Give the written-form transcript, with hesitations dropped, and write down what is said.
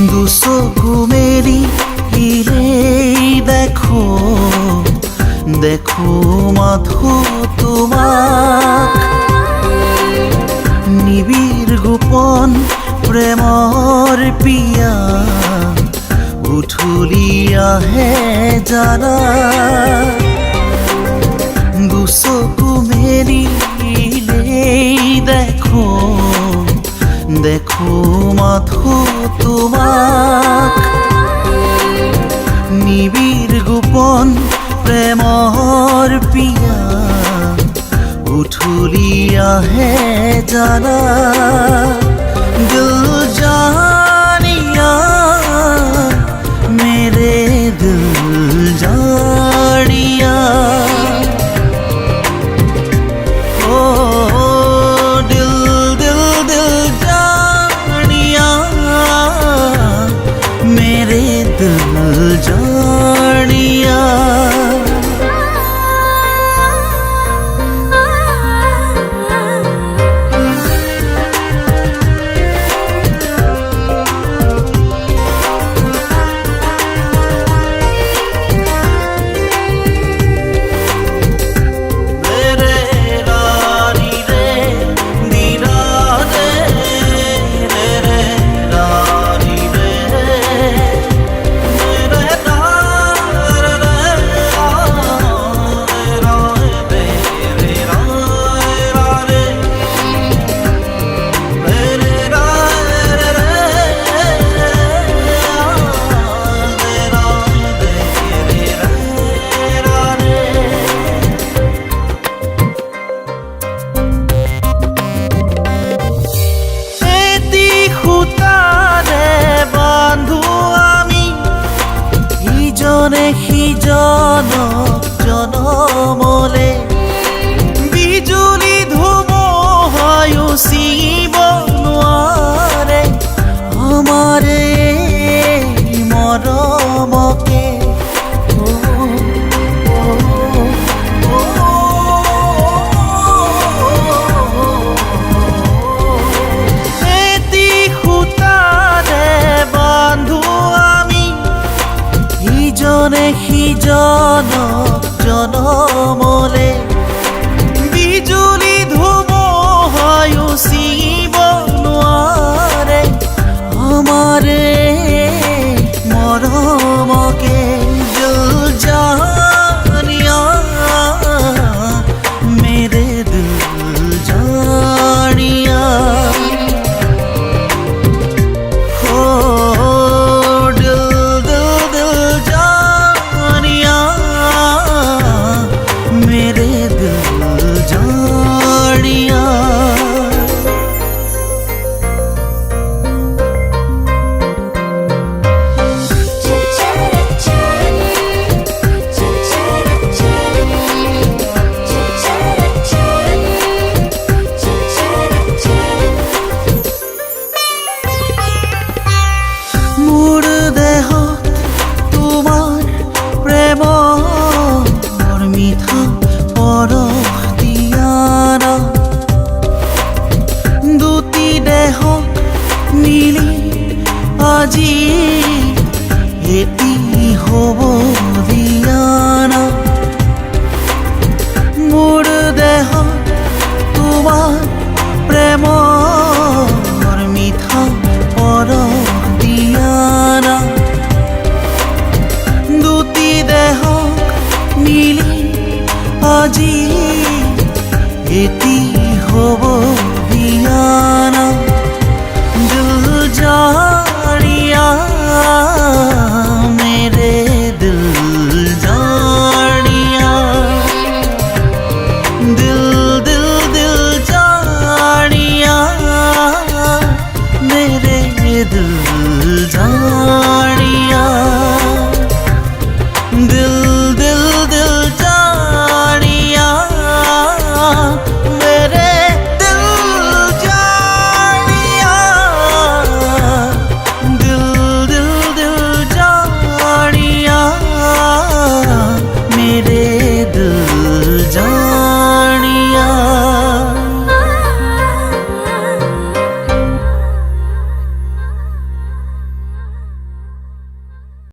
দুচকু মেলি দেখো দেখো মাথো তোমাক নিবিড় গোপন প্ৰেমৰ পিয়া উঠলি আহে জানা দুচকু মেলিলেই দেখো দেখো মাথো তোমাক নিবিড় গোপন প্ৰেমৰ পিয়া উঠলি আহে জানা दिल जानिया मेरे दिल जानिया ओ दिल दिल दिल जानिया मेरे दिल जानिया সিজনক জনমলে বিজুলি ধুমুহাই উচিব নোৱাৰে আমাৰে মৰমকে এটি সূতাৰে বান্ধো আমি ইজনে সিজনক জনমলে বিজুলি ধুমুহাই উচিব নোৱাৰে আমাৰে মৰমকে দিল জানিয়া মেৰে দিল জানিয়া নীলি আজি এটি হব দিয়ানা মোৰ দেহ তোমাৰ প্ৰেমৰ মিঠা পৰশ দিয়ানা দুটি দেহ নীলি আজি এটি হব দিয়ানা जानिया मेरे दिल जानिया दिल दिल दिल जानिया मेरे दिल जानिया